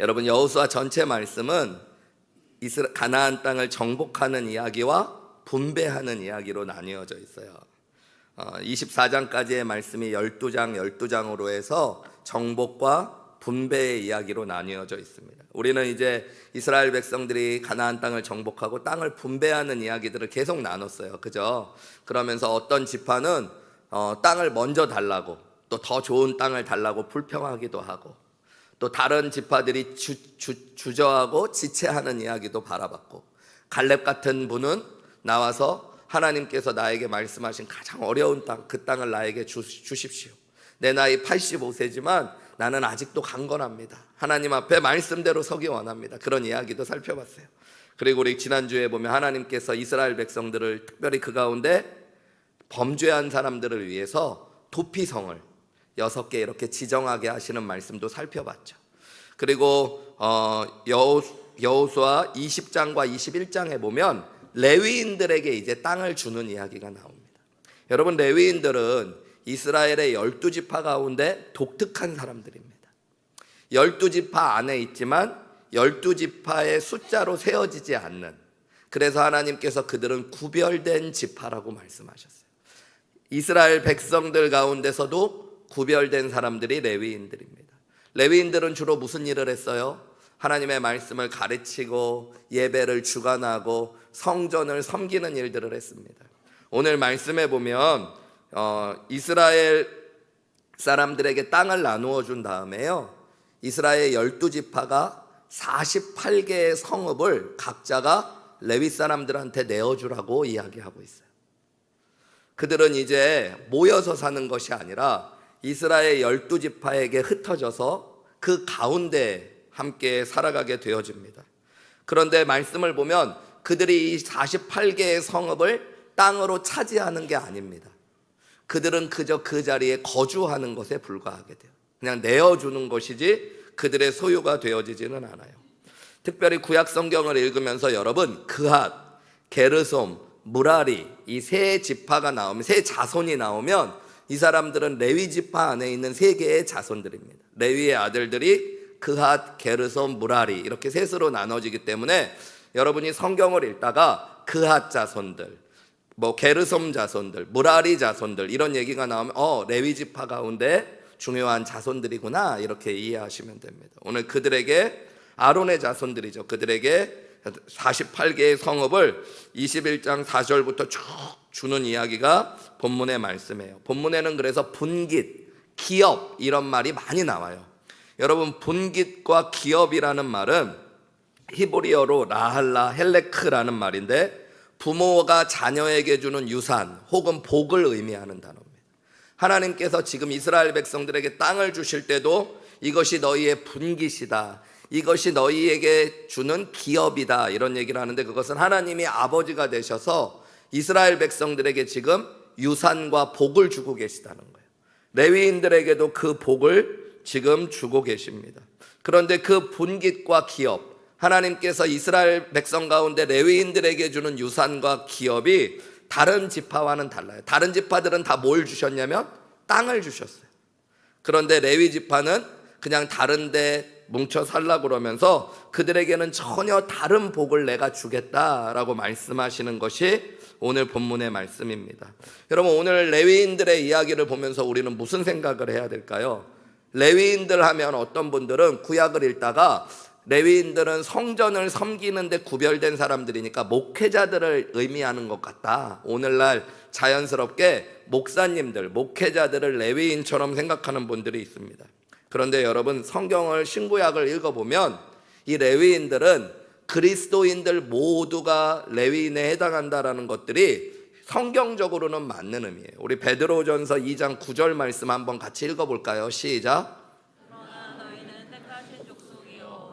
여러분, 여호수아 전체 말씀은 가나안 땅을 정복하는 이야기와 분배하는 이야기로 나뉘어져 있어요. 24장까지의 말씀이 12장 12장으로 해서 정복과 분배의 이야기로 나뉘어져 있습니다. 우리는 이제 이스라엘 백성들이 가나안 땅을 정복하고 땅을 분배하는 이야기들을 계속 나눴어요. 그죠? 그러면서 어떤 지파는 땅을 먼저 달라고, 또 더 좋은 땅을 달라고 불평하기도 하고, 또 다른 지파들이 주저하고 지체하는 이야기도 바라봤고, 갈렙 같은 분은 나와서 하나님께서 나에게 말씀하신 가장 어려운 땅, 그 땅을 나에게 주십시오. 내 나이 85세지만 나는 아직도 강건합니다. 하나님 앞에 말씀대로 서기 원합니다. 그런 이야기도 살펴봤어요. 그리고 우리 지난주에 보면 하나님께서 이스라엘 백성들을 특별히 그 가운데 범죄한 사람들을 위해서 도피성을 6개 이렇게 지정하게 하시는 말씀도 살펴봤죠. 그리고 여호수아 20장과 21장에 보면 레위인들에게 이제 땅을 주는 이야기가 나옵니다. 여러분, 레위인들은 이스라엘의 12지파 가운데 독특한 사람들입니다. 12지파 안에 있지만 12지파의 숫자로 세워지지 않는, 그래서 하나님께서 그들은 구별된 지파라고 말씀하셨어요. 이스라엘 백성들 가운데서도 구별된 사람들이 레위인들입니다. 레위인들은 주로 무슨 일을 했어요? 하나님의 말씀을 가르치고 예배를 주관하고 성전을 섬기는 일들을 했습니다. 오늘 말씀에 보면 이스라엘 사람들에게 땅을 나누어 준 다음에요, 이스라엘 12지파가 48개의 성읍을 각자가 레위 사람들한테 내어주라고 이야기하고 있어요. 그들은 이제 모여서 사는 것이 아니라 이스라엘 12지파에게 흩어져서 그 가운데 함께 살아가게 되어집니다. 그런데 말씀을 보면 그들이 이 48개의 성읍을 땅으로 차지하는 게 아닙니다. 그들은 그저 그 자리에 거주하는 것에 불과하게 돼요. 그냥 내어주는 것이지 그들의 소유가 되어지지는 않아요. 특별히 구약 성경을 읽으면서 여러분, 그핫, 게르솜, 무라리 이 세 지파가 나오면, 세 자손이 나오면 이 사람들은 레위 지파 안에 있는 세 개의 자손들입니다. 레위의 아들들이 그핫, 게르솜, 무라리 이렇게 셋으로 나눠지기 때문에 여러분이 성경을 읽다가 그핫 자손들, 게르솜 자손들, 무라리 자손들 이런 얘기가 나오면 레위 지파 가운데 중요한 자손들이구나 이렇게 이해하시면 됩니다. 오늘 그들에게, 아론의 자손들이죠, 그들에게 48개의 성읍을 21장 4절부터 쭉 주는 이야기가 본문의 말씀이에요. 본문에는 그래서 분깃, 기업 이런 말이 많이 나와요. 여러분, 분깃과 기업이라는 말은 히브리어로 라할라 헬레크라는 말인데 부모가 자녀에게 주는 유산 혹은 복을 의미하는 단어입니다. 하나님께서 지금 이스라엘 백성들에게 땅을 주실 때도 이것이 너희의 분깃이다, 이것이 너희에게 주는 기업이다 이런 얘기를 하는데, 그것은 하나님이 아버지가 되셔서 이스라엘 백성들에게 지금 유산과 복을 주고 계시다는 거예요. 레위인들에게도 그 복을 지금 주고 계십니다. 그런데 그 분깃과 기업, 하나님께서 이스라엘 백성 가운데 레위인들에게 주는 유산과 기업이 다른 지파와는 달라요. 다른 지파들은 다 뭘 주셨냐면 땅을 주셨어요. 그런데 레위 지파는 그냥 다른 데 뭉쳐 살라 그러면서 그들에게는 전혀 다른 복을 내가 주겠다라고 말씀하시는 것이 오늘 본문의 말씀입니다. 여러분, 오늘 레위인들의 이야기를 보면서 우리는 무슨 생각을 해야 될까요? 레위인들 하면 어떤 분들은 구약을 읽다가 레위인들은 성전을 섬기는데 구별된 사람들이니까 목회자들을 의미하는 것 같다, 오늘날 자연스럽게 목사님들, 목회자들을 레위인처럼 생각하는 분들이 있습니다. 그런데 여러분, 성경을 신구약을 읽어보면 이 레위인들은 그리스도인들 모두가 레위인에 해당한다라는 것들이 성경적으로는 맞는 의미예요. 우리 베드로전서 2장 9절 말씀 한번 같이 읽어볼까요? 시작.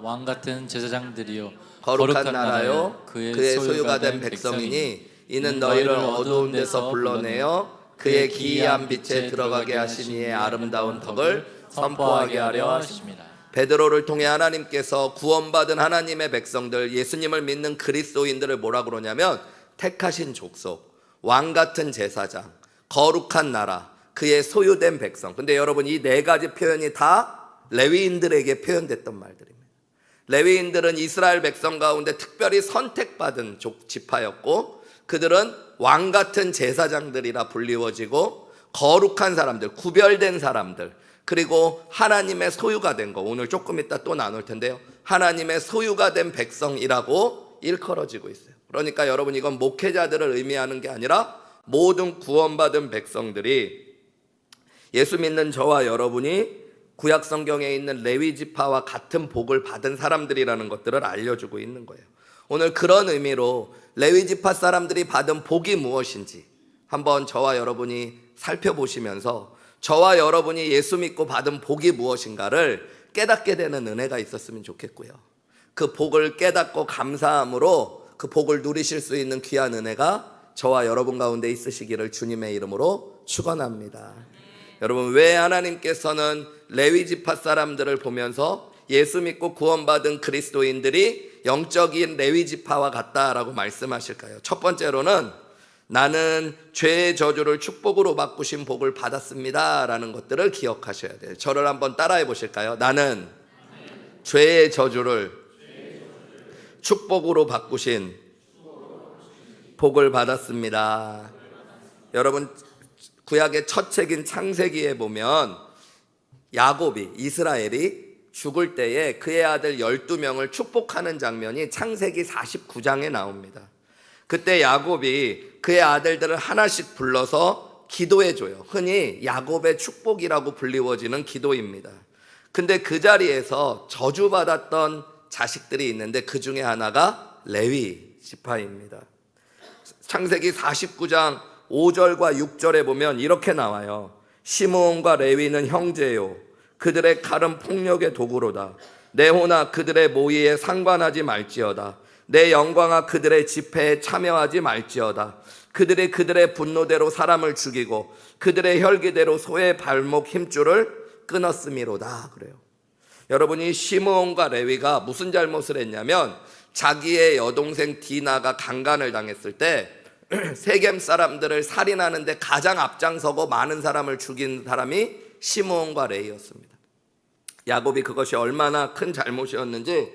왕 같은 제사장들이요 거룩한 나라요 그의 소유가 된 백성이니 이는 너희를 어두운 데서 불러내어 그의 기이한 빛에 들어가게 하신 이의 아름다운 덕을 선포하게 하려 하십니다. 베드로를 통해 하나님께서 구원받은 하나님의 백성들, 예수님을 믿는 그리스도인들을 뭐라 그러냐면 택하신 족속, 왕 같은 제사장, 거룩한 나라, 그의 소유된 백성. 근데 여러분, 이 네 가지 표현이 다 레위인들에게 표현됐던 말들입니다. 레위인들은 이스라엘 백성 가운데 특별히 선택받은 지파였고, 그들은 왕 같은 제사장들이라 불리워지고, 거룩한 사람들, 구별된 사람들, 그리고 하나님의 소유가 된 거, 오늘 조금 이따 또 나눌 텐데요, 하나님의 소유가 된 백성이라고 일컬어지고 있어요. 그러니까 여러분, 이건 목회자들을 의미하는 게 아니라 모든 구원받은 백성들이, 예수 믿는 저와 여러분이 구약 성경에 있는 레위 지파와 같은 복을 받은 사람들이라는 것들을 알려주고 있는 거예요. 오늘 그런 의미로 레위 지파 사람들이 받은 복이 무엇인지 한번 저와 여러분이 살펴보시면서, 저와 여러분이 예수 믿고 받은 복이 무엇인가를 깨닫게 되는 은혜가 있었으면 좋겠고요, 그 복을 깨닫고 감사함으로 그 복을 누리실 수 있는 귀한 은혜가 저와 여러분 가운데 있으시기를 주님의 이름으로 축원합니다. 여러분, 왜 하나님께서는 레위 지파 사람들을 보면서 예수 믿고 구원받은 그리스도인들이 영적인 레위 지파와 같다라고 말씀하실까요? 첫 번째로는 나는 죄의 저주를 축복으로 바꾸신 복을 받았습니다 라는 것들을 기억하셔야 돼요. 저를 한번 따라해 보실까요? 나는 죄의 저주를 축복으로 바꾸신 복을 받았습니다. 여러분, 구약의 첫 책인 창세기에 보면 야곱이, 이스라엘이 죽을 때에 그의 아들 12명을 축복하는 장면이 창세기 49장에 나옵니다. 그때 야곱이 그의 아들들을 하나씩 불러서 기도해줘요. 흔히 야곱의 축복이라고 불리워지는 기도입니다. 근데 그 자리에서 저주받았던 자식들이 있는데 그 중에 하나가 레위 지파입니다. 창세기 49장 5절과 6절에 보면 이렇게 나와요. 시므온과 레위는 형제요, 그들의 칼은 폭력의 도구로다. 내 호나 그들의 모의에 상관하지 말지어다. 내 영광아 그들의 집회에 참여하지 말지어다. 그들의 분노대로 사람을 죽이고 그들의 혈기대로 소의 발목 힘줄을 끊었음이로다. 그래요. 여러분이 시므온과 레위가 무슨 잘못을 했냐면, 자기의 여동생 디나가 강간을 당했을 때 세겜 사람들을 살인하는데 가장 앞장서고 많은 사람을 죽인 사람이 시므온과 레위였습니다. 야곱이 그것이 얼마나 큰 잘못이었는지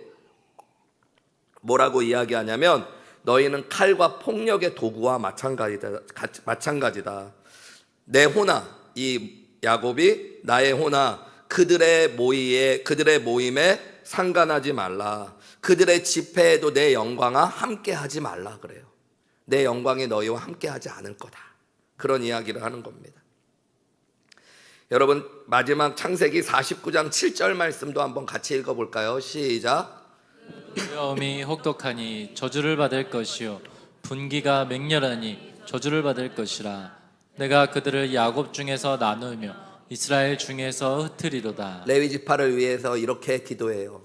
뭐라고 이야기하냐면, 너희는 칼과 폭력의 도구와 마찬가지다. 내 호나, 이 야곱이 나의 호나, 그들의 모임에 상관하지 말라. 그들의 집회에도 내 영광아 함께하지 말라 그래요. 내 영광이 너희와 함께하지 않을 거다. 그런 이야기를 하는 겁니다. 여러분, 마지막 창세기 49장 7절 말씀도 한번 같이 읽어볼까요? 시작. 두려움이 혹독하니 저주를 받을 것이요, 분기가 맹렬하니 저주를 받을 것이라. 내가 그들을 야곱 중에서 나누며 이스라엘 중에서 흩으리로다. 레위 지파를 위해서 이렇게 기도해요.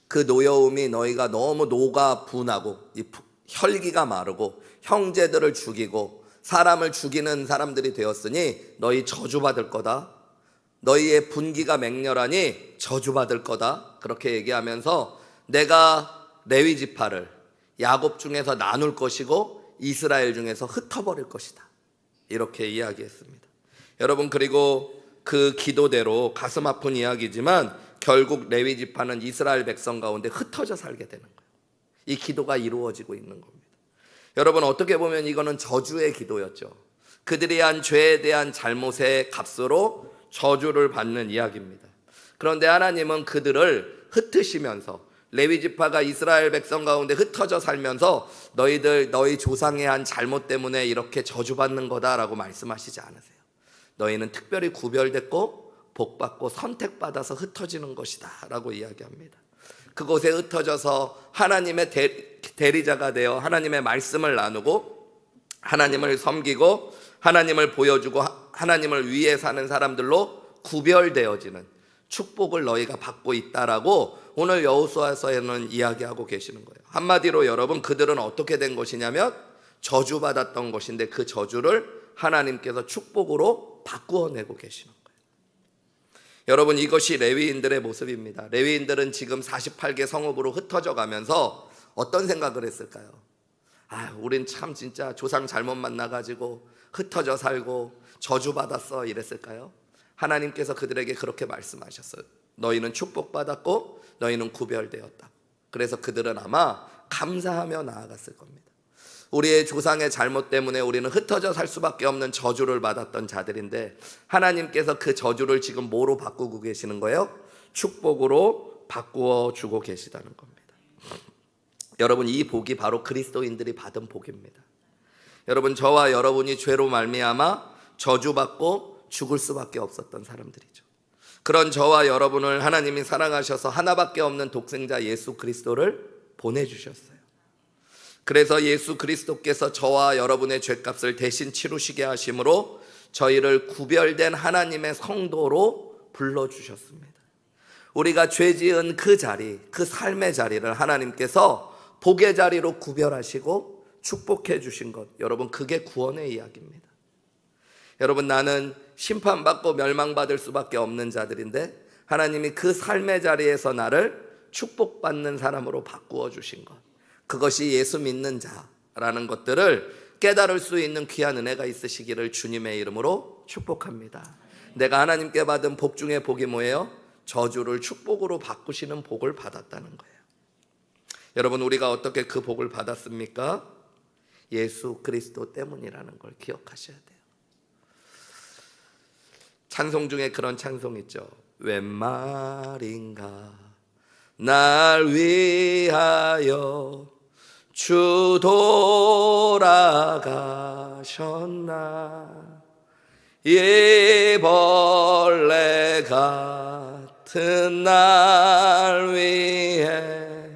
그 노여움이 너희가 너무 노가 분하고 혈기가 마르고 형제들을 죽이고 사람을 죽이는 사람들이 되었으니 너희 저주받을 거다. 너희의 분기가 맹렬하니 저주받을 거다. 그렇게 얘기하면서 내가 레위 지파를 야곱 중에서 나눌 것이고 이스라엘 중에서 흩어버릴 것이다. 이렇게 이야기했습니다. 여러분, 그리고 그 기도대로 가슴 아픈 이야기지만 결국 레위 지파는 이스라엘 백성 가운데 흩어져 살게 되는 거예요. 이 기도가 이루어지고 있는 겁니다. 여러분, 어떻게 보면 이거는 저주의 기도였죠. 그들이 한 죄에 대한 잘못의 값으로 저주를 받는 이야기입니다. 그런데 하나님은 그들을 흩으시면서, 레위 지파가 이스라엘 백성 가운데 흩어져 살면서 너희 조상의 한 잘못 때문에 이렇게 저주받는 거다라고 말씀하시지 않으세요. 너희는 특별히 구별됐고 복받고 선택받아서 흩어지는 것이다 라고 이야기합니다. 그곳에 흩어져서 하나님의 대리자가 되어 하나님의 말씀을 나누고 하나님을 섬기고 하나님을 보여주고 하나님을 위해 사는 사람들로 구별되어지는 축복을 너희가 받고 있다라고 오늘 여호수아서에는 이야기하고 계시는 거예요. 한마디로 여러분, 그들은 어떻게 된 것이냐면 저주받았던 것인데 그 저주를 하나님께서 축복으로 바꾸어내고 계시는 거예요. 여러분, 이것이 레위인들의 모습입니다. 레위인들은 지금 48개 성읍으로 흩어져 가면서 어떤 생각을 했을까요? 우린 참 진짜 조상 잘못 만나가지고 흩어져 살고 저주받았어 이랬을까요? 하나님께서 그들에게 그렇게 말씀하셨어요. 너희는 축복받았고 너희는 구별되었다. 그래서 그들은 아마 감사하며 나아갔을 겁니다. 우리의 조상의 잘못 때문에 우리는 흩어져 살 수밖에 없는 저주를 받았던 자들인데 하나님께서 그 저주를 지금 뭐로 바꾸고 계시는 거예요? 축복으로 바꾸어 주고 계시다는 겁니다. 여러분, 이 복이 바로 그리스도인들이 받은 복입니다. 여러분, 저와 여러분이 죄로 말미암아 저주받고 죽을 수밖에 없었던 사람들이죠. 그런 저와 여러분을 하나님이 사랑하셔서 하나밖에 없는 독생자 예수 그리스도를 보내주셨어요. 그래서 예수 그리스도께서 저와 여러분의 죄값을 대신 치루시게 하심으로 저희를 구별된 하나님의 성도로 불러주셨습니다. 우리가 죄 지은 그 자리, 그 삶의 자리를 하나님께서 복의 자리로 구별하시고 축복해 주신 것, 여러분, 그게 구원의 이야기입니다. 여러분, 나는 심판받고 멸망받을 수밖에 없는 자들인데 하나님이 그 삶의 자리에서 나를 축복받는 사람으로 바꾸어 주신 것, 그것이 예수 믿는 자라는 것들을 깨달을 수 있는 귀한 은혜가 있으시기를 주님의 이름으로 축복합니다. 내가 하나님께 받은 복 중에 복이 뭐예요? 저주를 축복으로 바꾸시는 복을 받았다는 거예요. 여러분, 우리가 어떻게 그 복을 받았습니까? 예수 그리스도 때문이라는 걸 기억하셔야 돼요. 찬송 중에 그런 찬송 있죠. 웬 말인가 날 위하여 주 돌아가셨나, 이 벌레 같은 날 위해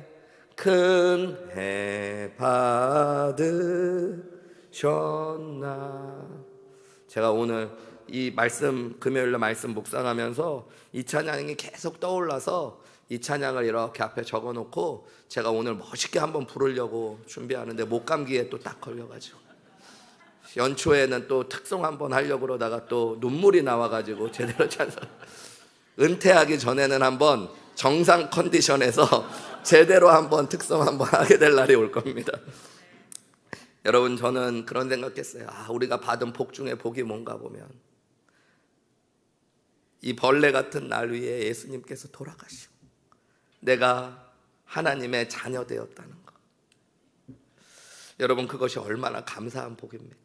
큰 해 받으셨나. 제가 오늘 이 말씀, 금요일날 말씀 묵상하면서 이 찬양이 계속 떠올라서 이 찬양을 이렇게 앞에 적어놓고 제가 오늘 멋있게 한번 부르려고 준비하는데 목감기에 또 딱 걸려가지고 연초에는 또 특송 한번 하려고 그러다가 또 눈물이 나와가지고 제대로 찬송, 은퇴하기 전에는 한번 정상 컨디션에서 제대로 한번 특송 한번 하게 될 날이 올 겁니다. 여러분, 저는 그런 생각했어요. 우리가 받은 복 중에 복이 뭔가 보면 이 벌레 같은 날 위에 예수님께서 돌아가시고 내가 하나님의 자녀 되었다는 것, 여러분, 그것이 얼마나 감사한 복입니까?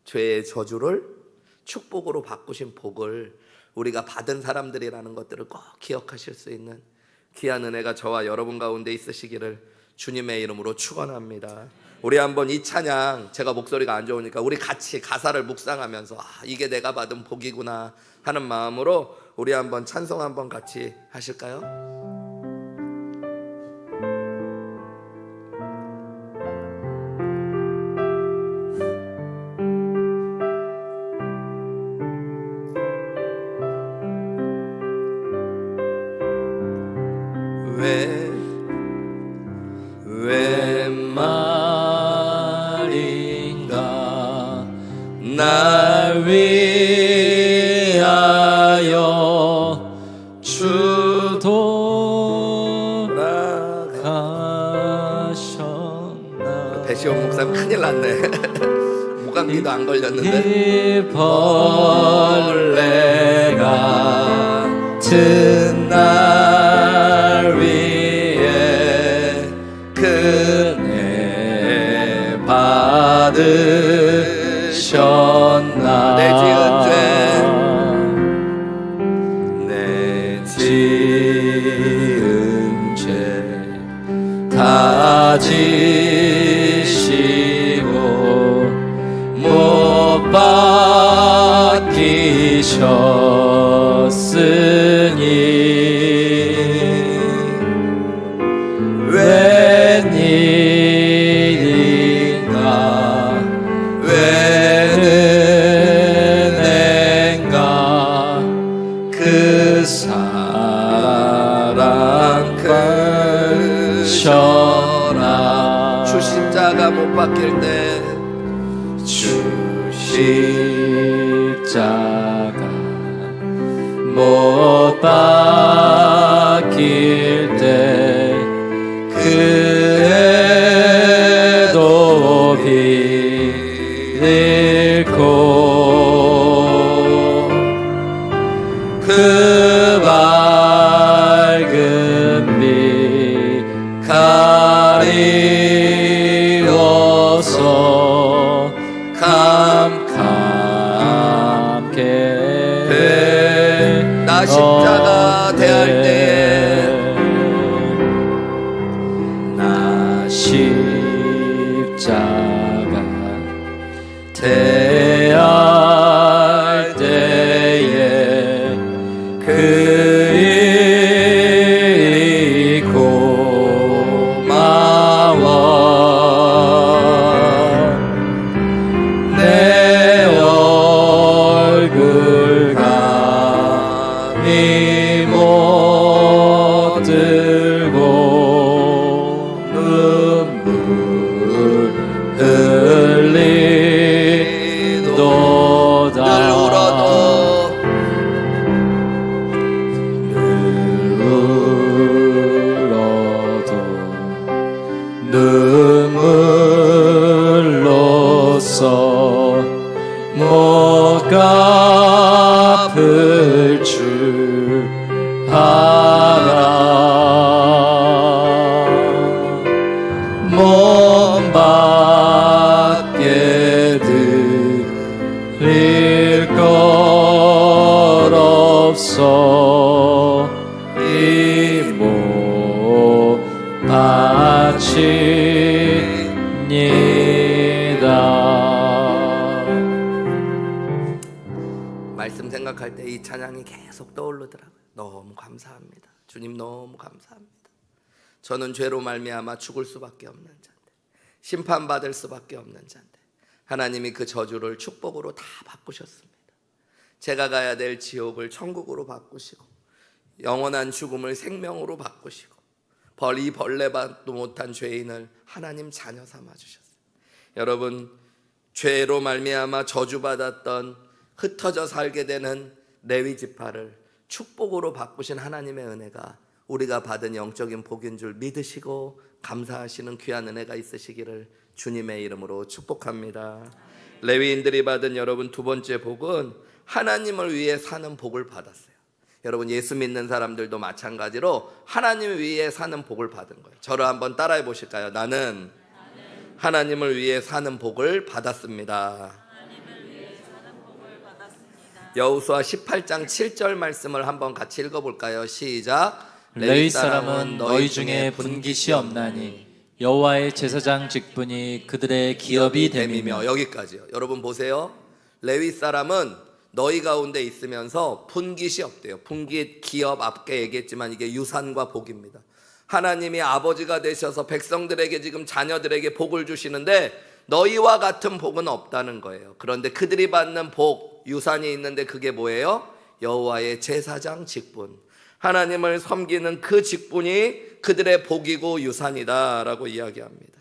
죄의 저주를 축복으로 바꾸신 복을 우리가 받은 사람들이라는 것들을 꼭 기억하실 수 있는 귀한 은혜가 저와 여러분 가운데 있으시기를 주님의 이름으로 축원합니다. 우리 한번 이 찬양, 제가 목소리가 안 좋으니까 우리 같이 가사를 묵상하면서 이게 내가 받은 복이구나 하는 마음으로 우리 한번 찬송 한번 같이 하실까요? 웬 말인가 날 위하여 주 돌아가셨나. 배시원 목사님 큰일 났네. 목감기도 안 걸렸는데. 이 벌레 같은 날 위에 은혜 받으셨나. 내 지은 죄 다 지시고 못 박히셨으니 웬일인가 웬 은혜인가 그 사랑 크셔라. 주 십자가 못 박힐 때, 주 십자가 못 박힐 때 그에도 빌고 그 밝은 빛 가리워서 함께 나 십자가 대할 때에 나 십자가 대할 때에 그의 고마워 내 얼굴 감히 못 들고 눈물 흘리도다 늘 울어도 눈물로써 못 갚을 줄 알아 몸 밖에 들릴 것 없어 이 몸 바칩니다. 말씀 생각할 때 이 찬양이 계속 떠오르더라고요. 너무 감사합니다. 주님 너무 감사합니다. 저는 죄로 말미암아 죽을 수밖에 없는 자인데, 심판받을 수밖에 없는 자인데 하나님이 그 저주를 축복으로 다 바꾸셨습니다. 제가 가야 될 지옥을 천국으로 바꾸시고 영원한 죽음을 생명으로 바꾸시고 이 벌레받도 못한 죄인을 하나님 자녀 삼아 주셨어요. 여러분, 죄로 말미암아 저주받았던 흩어져 살게 되는 레위 지파를 축복으로 바꾸신 하나님의 은혜가 우리가 받은 영적인 복인 줄 믿으시고 감사하시는 귀한 은혜가 있으시기를 주님의 이름으로 축복합니다. 레위인들이 받은 여러분 두 번째 복은 하나님을 위해 사는 복을 받았어요. 여러분, 예수 믿는 사람들도 마찬가지로 하나님을 위해 사는 복을 받은 거예요. 저를 한번 따라해 보실까요? 나는 하나님을 위해 사는 복을 받았습니다. 여호수아 18장 7절 말씀을 한번 같이 읽어볼까요? 시작. 레위 사람은 너희 중에 분깃이 없나니 여호와의 제사장 직분이 그들의 기업이 됨이며. 여기까지요. 여러분 보세요. 레위 사람은 너희 가운데 있으면서 분깃이 없대요. 분깃, 기업 앞에 얘기했지만 이게 유산과 복입니다. 하나님이 아버지가 되셔서 백성들에게 지금 자녀들에게 복을 주시는데 너희와 같은 복은 없다는 거예요. 그런데 그들이 받는 복, 유산이 있는데 그게 뭐예요? 여호와의 제사장 직분. 하나님을 섬기는 그 직분이 그들의 복이고 유산이다라고 이야기합니다.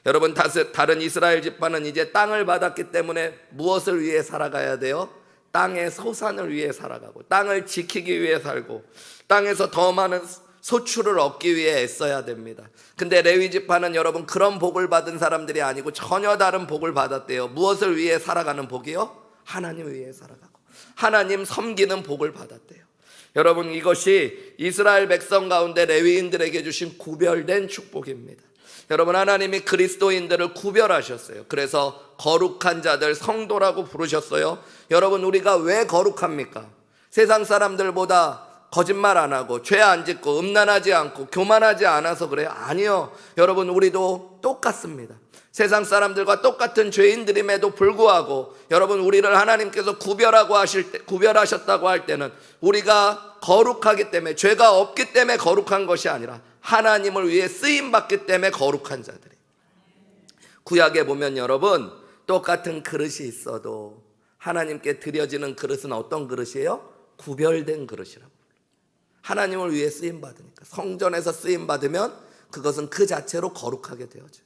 여러분, 다른 이스라엘 지파는 이제 땅을 받았기 때문에 무엇을 위해 살아가야 돼요? 땅의 소산을 위해 살아가고 땅을 지키기 위해 살고 땅에서 더 많은 소출을 얻기 위해 애써야 됩니다. 근데 레위 지파는 여러분 그런 복을 받은 사람들이 아니고 전혀 다른 복을 받았대요. 무엇을 위해 살아가는 복이요? 하나님 위해 살아가고 하나님 섬기는 복을 받았대요. 여러분, 이것이 이스라엘 백성 가운데 레위인들에게 주신 구별된 축복입니다. 여러분, 하나님이 그리스도인들을 구별하셨어요. 그래서 거룩한 자들, 성도라고 부르셨어요. 여러분, 우리가 왜 거룩합니까? 세상 사람들보다 거짓말 안 하고 죄 안 짓고 음란하지 않고 교만하지 않아서 그래요? 아니요. 여러분, 우리도 똑같습니다. 세상 사람들과 똑같은 죄인들임에도 불구하고 여러분, 우리를 하나님께서 구별하셨다고 할 때는 우리가 거룩하기 때문에, 죄가 없기 때문에 거룩한 것이 아니라 하나님을 위해 쓰임 받기 때문에 거룩한 자들이. 구약에 보면 여러분 똑같은 그릇이 있어도 하나님께 드려지는 그릇은 어떤 그릇이에요? 구별된 그릇이라고. 하나님을 위해 쓰임 받으니까, 성전에서 쓰임 받으면 그것은 그 자체로 거룩하게 되어져요.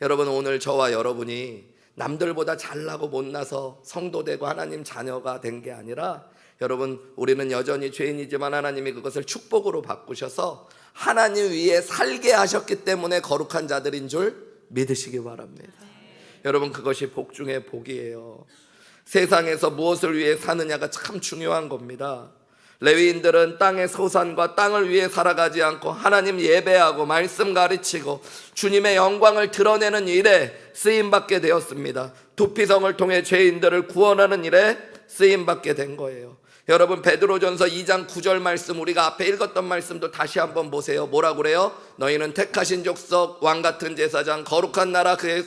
여러분, 오늘 저와 여러분이 남들보다 잘나고 못나서 성도되고 하나님 자녀가 된 게 아니라 여러분, 우리는 여전히 죄인이지만 하나님이 그것을 축복으로 바꾸셔서 하나님 위에 살게 하셨기 때문에 거룩한 자들인 줄 믿으시기 바랍니다. 여러분, 그것이 복 중에 복이에요. 세상에서 무엇을 위해 사느냐가 참 중요한 겁니다. 레위인들은 땅의 소산과 땅을 위해 살아가지 않고 하나님 예배하고 말씀 가르치고 주님의 영광을 드러내는 일에 쓰임받게 되었습니다. 두피성을 통해 죄인들을 구원하는 일에 쓰임받게 된 거예요. 여러분, 베드로전서 2장 9절 말씀, 우리가 앞에 읽었던 말씀도 다시 한번 보세요. 뭐라고 그래요? 너희는 택하신 족속, 왕같은 제사장, 거룩한 나라, 그의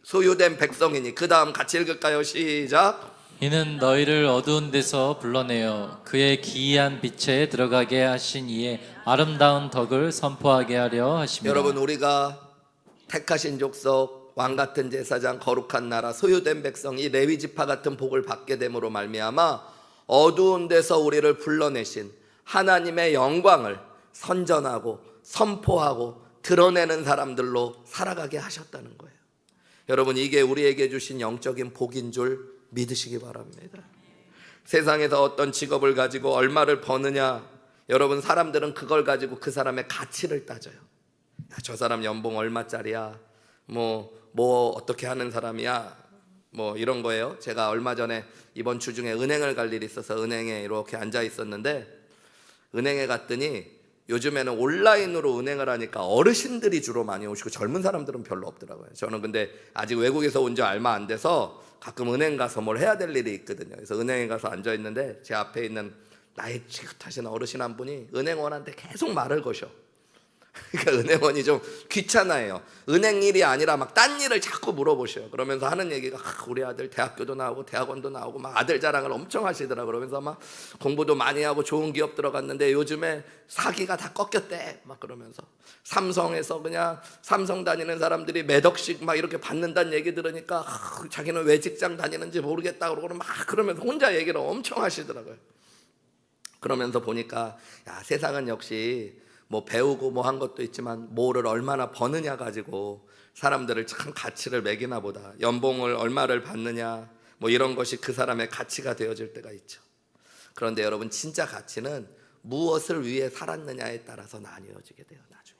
소유된 백성이니. 그 다음 같이 읽을까요? 시작. 이는 너희를 어두운 데서 불러내어 그의 기이한 빛에 들어가게 하신 이의 아름다운 덕을 선포하게 하려 하십니다. 여러분, 우리가 택하신 족속, 왕같은 제사장, 거룩한 나라, 소유된 백성이 레위 지파 같은 복을 받게 됨으로 말미암아 어두운 데서 우리를 불러내신 하나님의 영광을 선전하고 선포하고 드러내는 사람들로 살아가게 하셨다는 거예요. 여러분, 이게 우리에게 주신 영적인 복인 줄 믿으시기 바랍니다. 세상에서 어떤 직업을 가지고 얼마를 버느냐, 여러분, 사람들은 그걸 가지고 그 사람의 가치를 따져요. 야, 저 사람 연봉 얼마짜리야, 뭐 어떻게 하는 사람이야, 뭐 이런 거예요. 제가 얼마 전에 이번 주 중에 은행을 갈 일이 있어서 은행에 이렇게 앉아 있었는데, 은행에 갔더니 요즘에는 온라인으로 은행을 하니까 어르신들이 주로 많이 오시고 젊은 사람들은 별로 없더라고요. 저는 근데 아직 외국에서 온 지 얼마 안 돼서 가끔 은행 가서 뭘 해야 될 일이 있거든요. 그래서 은행에 가서 앉아 있는데 제 앞에 있는 나이 지긋하신 어르신 한 분이 은행원한테 계속 말을 거셔. 그러니까 은행원이 좀 귀찮아해요. 은행 일이 아니라 막 딴 일을 자꾸 물어보셔요. 그러면서 하는 얘기가 우리 아들 대학교도 나오고 대학원도 나오고 막 아들 자랑을 엄청 하시더라고요. 그러면서 막 공부도 많이 하고 좋은 기업 들어갔는데 요즘에 사기가 다 꺾였대 막 그러면서, 삼성에서 그냥 삼성 다니는 사람들이 몇 억씩 막 이렇게 받는다는 얘기 들으니까 자기는 왜 직장 다니는지 모르겠다 그러고 막 그러면서 혼자 얘기를 엄청 하시더라고요. 그러면서 보니까 야, 세상은 역시 뭐 배우고 뭐 한 것도 있지만 뭐를 얼마나 버느냐 가지고 사람들을 참 가치를 매기나 보다. 연봉을 얼마를 받느냐 뭐 이런 것이 그 사람의 가치가 되어질 때가 있죠. 그런데 여러분, 진짜 가치는 무엇을 위해 살았느냐에 따라서 나뉘어지게 돼요. 나중에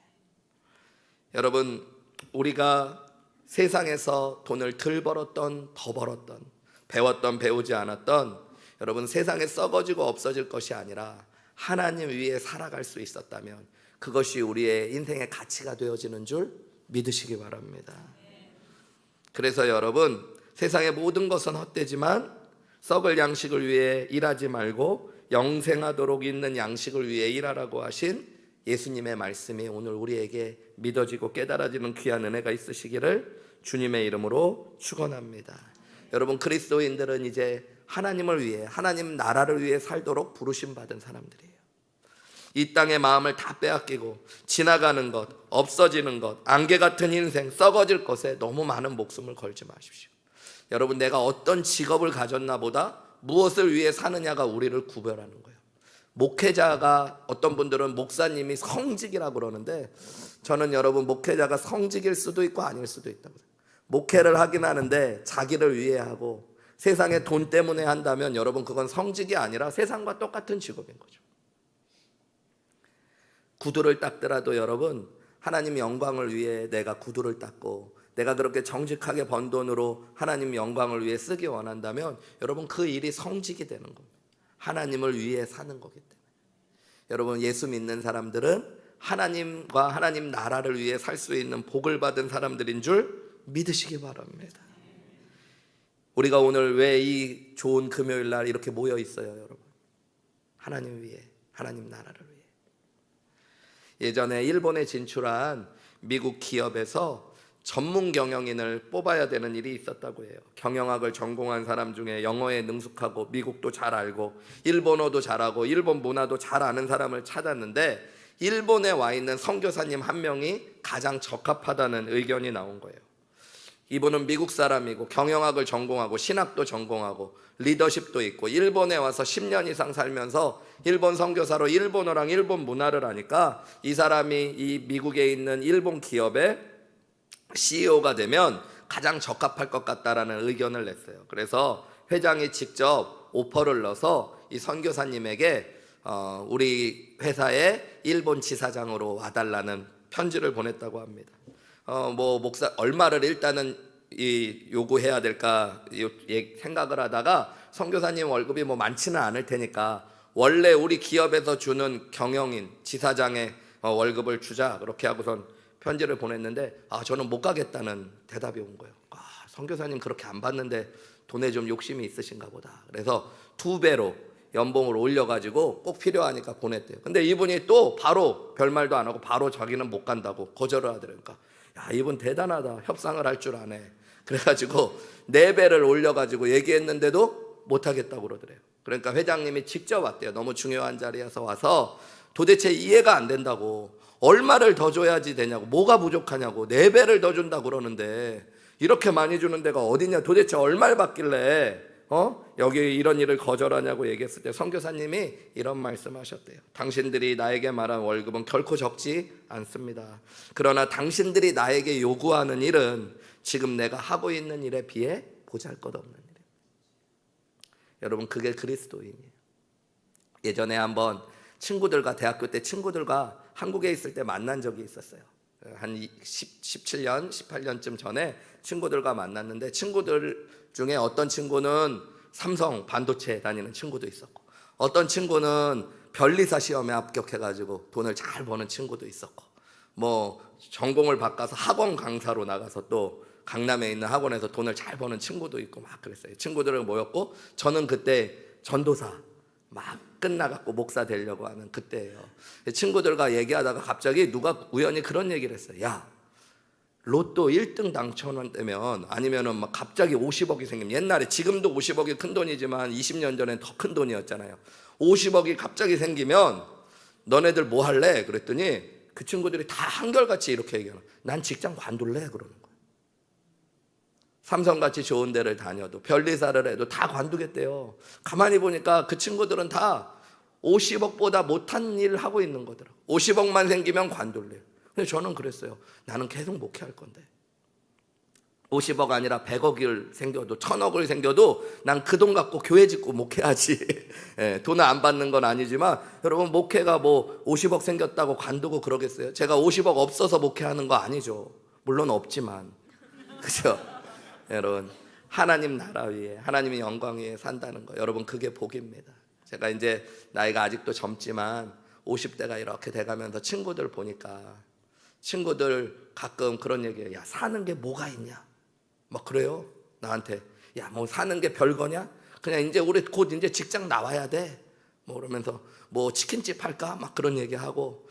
여러분, 우리가 세상에서 돈을 덜 벌었던 더 벌었던, 배웠던 배우지 않았던, 여러분, 세상에 썩어지고 없어질 것이 아니라 하나님 위에 살아갈 수 있었다면 그것이 우리의 인생의 가치가 되어지는 줄 믿으시기 바랍니다. 그래서 여러분, 세상의 모든 것은 헛되지만 썩을 양식을 위해 일하지 말고 영생하도록 있는 양식을 위해 일하라고 하신 예수님의 말씀이 오늘 우리에게 믿어지고 깨달아지는 귀한 은혜가 있으시기를 주님의 이름으로 축원합니다. 여러분, 그리스도인들은 이제 하나님을 위해, 하나님 나라를 위해 살도록 부르심 받은 사람들이에요. 이 땅의 마음을 다 빼앗기고 지나가는 것, 없어지는 것, 안개 같은 인생, 썩어질 것에 너무 많은 목숨을 걸지 마십시오. 여러분, 내가 어떤 직업을 가졌나 보다 무엇을 위해 사느냐가 우리를 구별하는 거예요. 목회자가, 어떤 분들은 목사님이 성직이라고 그러는데, 저는 여러분, 목회자가 성직일 수도 있고 아닐 수도 있다고 생각해요. 목회를 하긴 하는데 자기를 위해 하고 세상의 돈 때문에 한다면 여러분, 그건 성직이 아니라 세상과 똑같은 직업인 거죠. 구두를 닦더라도 여러분, 하나님 영광을 위해 내가 구두를 닦고 내가 그렇게 정직하게 번 돈으로 하나님 영광을 위해 쓰기 원한다면 여러분, 그 일이 성직이 되는 겁니다. 하나님을 위해 사는 거기 때문에. 여러분, 예수 믿는 사람들은 하나님과 하나님 나라를 위해 살 수 있는 복을 받은 사람들인 줄 믿으시기 바랍니다. 우리가 오늘 왜 이 좋은 금요일 날 이렇게 모여 있어요, 여러분? 하나님 위해, 하나님 나라를 위해. 예전에 일본에 진출한 미국 기업에서 전문 경영인을 뽑아야 되는 일이 있었다고 해요. 경영학을 전공한 사람 중에 영어에 능숙하고 미국도 잘 알고 일본어도 잘하고 일본 문화도 잘 아는 사람을 찾았는데, 일본에 와 있는 선교사님 한 명이 가장 적합하다는 의견이 나온 거예요. 이분은 미국 사람이고 경영학을 전공하고 신학도 전공하고 리더십도 있고 일본에 와서 10년 이상 살면서 일본 선교사로 일본어랑 일본 문화를 아니까 이 사람이 이 미국에 있는 일본 기업의 CEO가 되면 가장 적합할 것 같다라는 의견을 냈어요. 그래서 회장이 직접 오퍼를 넣어서 이 선교사님에게 우리 회사의 일본 지사장으로 와달라는 편지를 보냈다고 합니다. 뭐 목사 얼마를 일단은 요구해야 될까 생각을 하다가 선교사님 월급이 뭐 많지는 않을 테니까 원래 우리 기업에서 주는 경영인, 지사장의 월급을 주자 그렇게 하고선 편지를 보냈는데 저는 못 가겠다는 대답이 온 거예요. 선교사님 그렇게 안 받는데 돈에 좀 욕심이 있으신가 보다. 그래서 2배로 연봉을 올려가지고 꼭 필요하니까 보냈대요. 근데 이분이 또 바로 별말도 안 하고 바로 자기는 못 간다고 거절을 하더라니까. 야, 이분 대단하다. 협상을 할 줄 아네. 그래가지고 4배를 올려가지고 얘기했는데도 못 하겠다고 그러더래요. 그러니까 회장님이 직접 왔대요. 너무 중요한 자리에서 와서 도대체 이해가 안 된다고. 얼마를 더 줘야지 되냐고. 뭐가 부족하냐고. 4배를 더 준다고 그러는데 이렇게 많이 주는 데가 어디냐. 도대체 얼마를 받길래 여기 이런 일을 거절하냐고 얘기했을 때 선교사님이 이런 말씀하셨대요. 당신들이 나에게 말한 월급은 결코 적지 않습니다. 그러나 당신들이 나에게 요구하는 일은 지금 내가 하고 있는 일에 비해 보잘것없는 일이에요. 여러분, 그게 그리스도인이에요. 예전에 한번 친구들과 대학교 때 친구들과 한국에 있을 때 만난 적이 있었어요. 한 17년, 18년쯤 전에 친구들과 만났는데 친구들 중에 어떤 친구는 삼성 반도체 다니는 친구도 있었고 어떤 친구는 변리사 시험에 합격해가지고 돈을 잘 버는 친구도 있었고 뭐 전공을 바꿔서 학원 강사로 나가서 또 강남에 있는 학원에서 돈을 잘 버는 친구도 있고 막 그랬어요. 친구들을 모였고 저는 그때 전도사 막 끝나갖고 목사 되려고 하는 그때예요. 친구들과 얘기하다가 갑자기 누가 우연히 그런 얘기를 했어요. 야, 로또 1등 당첨되면 아니면은 막 갑자기 50억이 생기면, 옛날에 지금도 50억이 큰 돈이지만 20년 전엔 더 큰 돈이었잖아요. 50억이 갑자기 생기면 너네들 뭐 할래? 그랬더니 그 친구들이 다 한결같이 이렇게 얘기하는 거예요. 난 직장 관둘래 그러는 거예요. 삼성같이 좋은 데를 다녀도 변리사를 해도 다 관두겠대요. 가만히 보니까 그 친구들은 다 50억보다 못한 일을 하고 있는 거더라고요. 50억만 생기면 관둘래요. 근데 저는 그랬어요. 나는 계속 목회할 건데 50억 아니라 100억을 생겨도 1000억을 생겨도 난 그 돈 갖고 교회 짓고 목회하지. 돈을 안 받는 건 아니지만 여러분, 목회가 뭐 50억 생겼다고 관두고 그러겠어요? 제가 50억 없어서 목회하는 거 아니죠. 물론 없지만, 그죠? 여러분, 하나님 나라 위에, 하나님의 영광 위에 산다는 거, 여러분, 그게 복입니다. 제가 이제 나이가 아직도 젊지만 50대가 이렇게 돼가면서 친구들 보니까 친구들 가끔 그런 얘기해요. 야, 사는 게 뭐가 있냐? 막 그래요. 나한테. 야, 뭐 사는 게 별거냐? 그냥 이제 우리 곧 이제 직장 나와야 돼. 뭐 그러면서 뭐 치킨집 할까? 막 그런 얘기하고,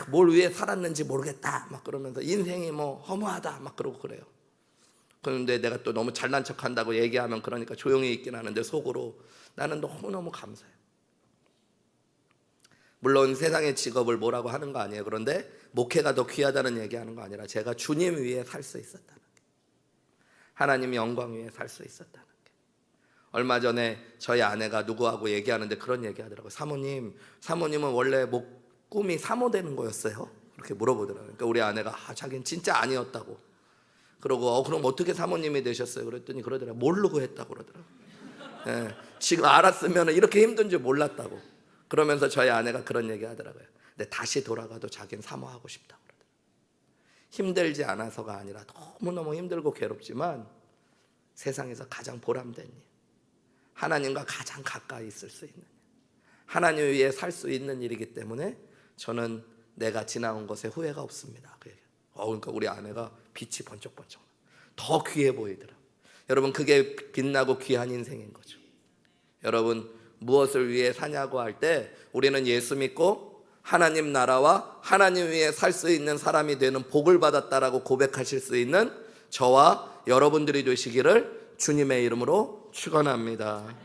뭘 위해 살았는지 모르겠다. 막 그러면서 인생이 뭐 허무하다. 막 그러고 그래요. 그런데 내가 또 너무 잘난 척 한다고 얘기하면 그러니까 조용히 있긴 하는데 속으로 나는 너무너무 감사해요. 물론 세상의 직업을 뭐라고 하는 거 아니에요. 그런데 목회가 더 귀하다는 얘기하는 거 아니라 제가 주님 위에 살 수 있었다는 게, 하나님의 영광 위에 살 수 있었다는 게. 얼마 전에 저희 아내가 누구하고 얘기하는데 그런 얘기하더라고요. 사모님은 원래 꿈이 사모 되는 거였어요? 그렇게 물어보더라고요. 그러니까 우리 아내가 자기는 진짜 아니었다고. 그러고 그럼 어떻게 사모님이 되셨어요? 그랬더니 그러더라고요. 모르고 했다고 그러더라고요. 지금 알았으면 이렇게 힘든 줄 몰랐다고. 그러면서 저희 아내가 그런 얘기 하더라고요. 근데 다시 돌아가도 자기는 사모하고 싶다고 그러더라고요. 힘들지 않아서가 아니라 너무너무 힘들고 괴롭지만 세상에서 가장 보람된 일, 하나님과 가장 가까이 있을 수 있는 일, 하나님 위에 살 수 있는 일이기 때문에 저는 내가 지나온 것에 후회가 없습니다. 그러니까 우리 아내가 빛이 번쩍번쩍 더 귀해 보이더라고요. 여러분, 그게 빛나고 귀한 인생인 거죠. 여러분, 무엇을 위해 사냐고 할 때 우리는 예수 믿고 하나님 나라와 하나님 위에 살 수 있는 사람이 되는 복을 받았다라고 고백하실 수 있는 저와 여러분들이 되시기를 주님의 이름으로 축원합니다.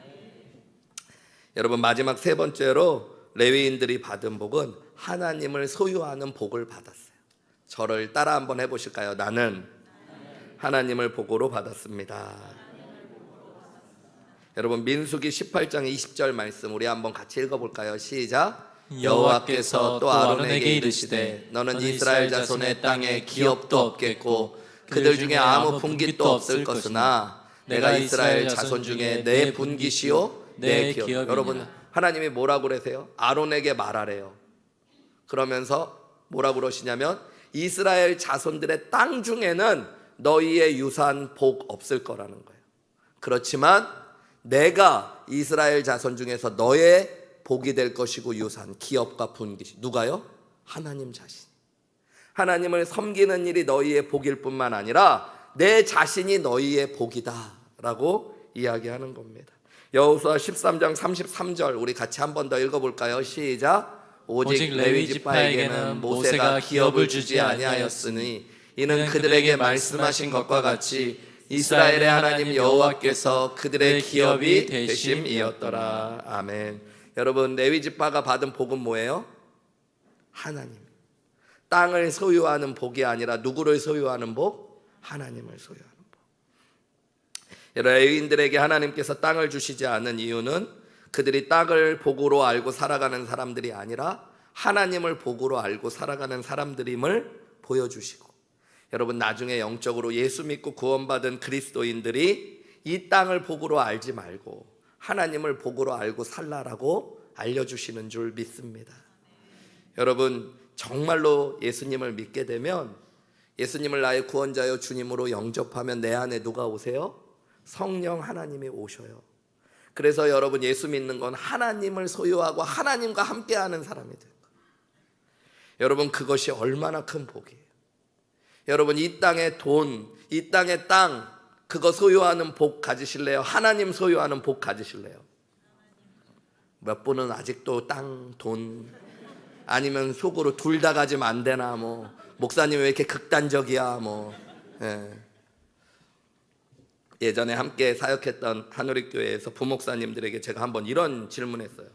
여러분, 마지막 3번째로 레위인들이 받은 복은 하나님을 소유하는 복을 받았어요. 저를 따라 한번 해보실까요? 나는 하나님을 복으로 받았습니다. 여러분, 민수기 18장 20절 말씀 우리 한번 같이 읽어볼까요? 시작. 여호와께서 또 아론에게 이르시되 너는 이스라엘 자손의 땅에 기업도 없겠고 그들 중에 아무 분깃도 없을 것으나 내가 이스라엘 자손 중에 내 분깃이요 내 기업. 여러분, 하나님이 뭐라고 그러세요? 아론에게 말하래요. 그러면서 뭐라고 그러시냐면 이스라엘 자손들의 땅 중에는 너희의 유산 복 없을 거라는 거예요. 그렇지만 내가 이스라엘 자손 중에서 너의 복이 될 것이고 유산, 기업과 분깃이. 누가요? 하나님 자신. 하나님을 섬기는 일이 너희의 복일 뿐만 아니라 내 자신이 너희의 복이다라고 이야기하는 겁니다. 여호수아 13장 33절 우리 같이 한 번 더 읽어볼까요? 시작. 오직 레위 지파에게는 모세가 기업을 주지 아니하였으니 이는 그들에게 말씀하신 것과 같이 이스라엘의 하나님 여호와께서 그들의 기업이 되심이었더라. 아멘. 여러분, 레위 지파가 받은 복은 뭐예요? 하나님. 땅을 소유하는 복이 아니라 누구를 소유하는 복? 하나님을 소유하는 복. 레위인들에게 하나님께서 땅을 주시지 않은 이유는 그들이 땅을 복으로 알고 살아가는 사람들이 아니라 하나님을 복으로 알고 살아가는 사람들임을 보여주시고, 여러분, 나중에 영적으로 예수 믿고 구원받은 그리스도인들이 이 땅을 복으로 알지 말고 하나님을 복으로 알고 살라라고 알려주시는 줄 믿습니다. 여러분, 정말로 예수님을 믿게 되면, 예수님을 나의 구원자여 주님으로 영접하면 내 안에 누가 오세요? 성령 하나님이 오셔요. 그래서 여러분, 예수 믿는 건 하나님을 소유하고 하나님과 함께하는 사람이 돼요. 여러분, 그것이 얼마나 큰 복이에요. 여러분, 이 땅의 돈, 이 땅의 땅, 그거 소유하는 복 가지실래요? 하나님 소유하는 복 가지실래요? 몇 분은 아직도 땅, 돈, 아니면 속으로 둘 다 가지면 안 되나, 뭐 목사님 왜 이렇게 극단적이야, 뭐. 예전에 함께 사역했던 한우리교회에서 부목사님들에게 제가 한번 이런 질문했어요.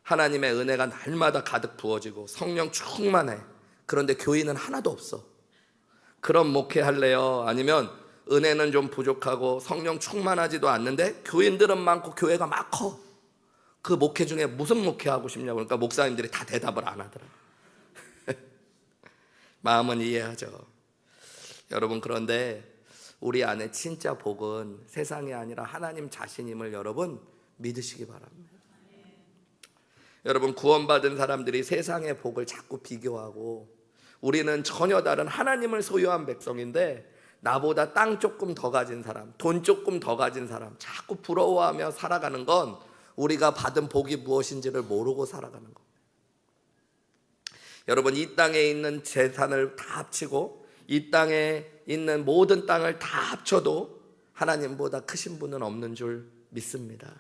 하나님의 은혜가 날마다 가득 부어지고 성령 충만해. 그런데 교인은 하나도 없어. 그럼 목회할래요? 아니면 은혜는 좀 부족하고 성령 충만하지도 않는데 교인들은 많고 교회가 막 커. 그 목회 중에 무슨 목회하고 싶냐고. 그러니까 목사님들이 다 대답을 안 하더라고요. 마음은 이해하죠. 여러분, 그런데 우리 안에 진짜 복은 세상이 아니라 하나님 자신임을 여러분 믿으시기 바랍니다. 여러분, 구원받은 사람들이 세상의 복을 자꾸 비교하고, 우리는 전혀 다른 하나님을 소유한 백성인데 나보다 땅 조금 더 가진 사람, 돈 조금 더 가진 사람 자꾸 부러워하며 살아가는 건 우리가 받은 복이 무엇인지를 모르고 살아가는 겁니다. 여러분, 이 땅에 있는 재산을 다 합치고 이 땅에 있는 모든 땅을 다 합쳐도 하나님보다 크신 분은 없는 줄 믿습니다.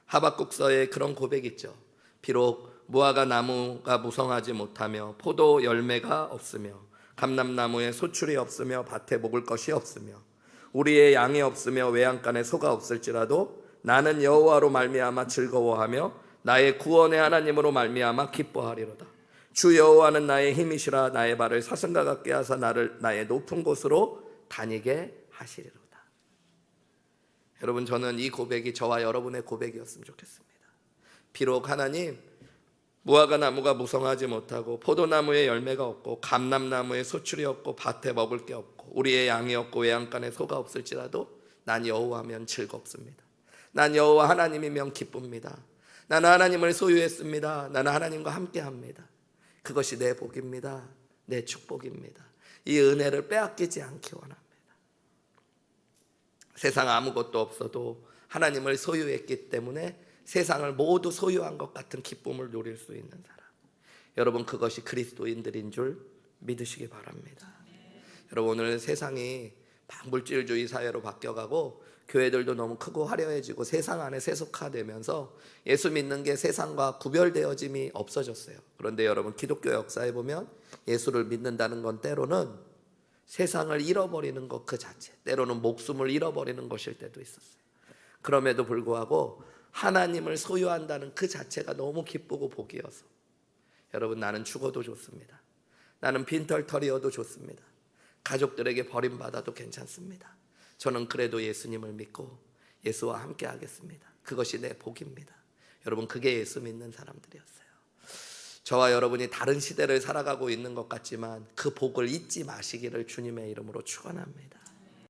하박국서에 그런 고백이 있죠. 비록 무화과 나무가 무성하지 못하며 포도 열매가 없으며 감람나무에 소출이 없으며 밭에 먹을 것이 없으며 우리의 양이 없으며 외양간에 소가 없을지라도 나는 여호와로 말미암아 즐거워하며 나의 구원의 하나님으로 말미암아 기뻐하리로다. 주 여호와는 나의 힘이시라. 나의 발을 사슴과 같게 하사 나를 나의 높은 곳으로 다니게 하시리로다. 여러분, 저는 이 고백이 저와 여러분의 고백이었으면 좋겠습니다. 비록 하나님, 무화과 나무가 무성하지 못하고 포도나무에 열매가 없고 감람나무에 소출이 없고 밭에 먹을 게 없고 우리의 양이 없고 외양간에 소가 없을지라도 난 여호와면 즐겁습니다. 난 여호와 하나님이면 기쁩니다. 나는 하나님을 소유했습니다. 나는 하나님과 함께합니다. 그것이 내 복입니다. 내 축복입니다. 이 은혜를 빼앗기지 않기 원합니다. 세상 아무것도 없어도 하나님을 소유했기 때문에 세상을 모두 소유한 것 같은 기쁨을 누릴 수 있는 사람, 여러분, 그것이 그리스도인들인 줄 믿으시기 바랍니다. 여러분, 오늘 세상이 물질주의 사회로 바뀌어가고 교회들도 너무 크고 화려해지고 세상 안에 세속화되면서 예수 믿는 게 세상과 구별되어짐이 없어졌어요. 그런데 여러분, 기독교 역사에 보면 예수를 믿는다는 건 때로는 세상을 잃어버리는 것 그 자체, 때로는 목숨을 잃어버리는 것일 때도 있었어요. 그럼에도 불구하고 하나님을 소유한다는 그 자체가 너무 기쁘고 복이어서, 여러분, 나는 죽어도 좋습니다. 나는 빈털터리여도 좋습니다. 가족들에게 버림받아도 괜찮습니다. 저는 그래도 예수님을 믿고 예수와 함께 하겠습니다. 그것이 내 복입니다. 여러분, 그게 예수 믿는 사람들이었어요. 저와 여러분이 다른 시대를 살아가고 있는 것 같지만 그 복을 잊지 마시기를 주님의 이름으로 축원합니다.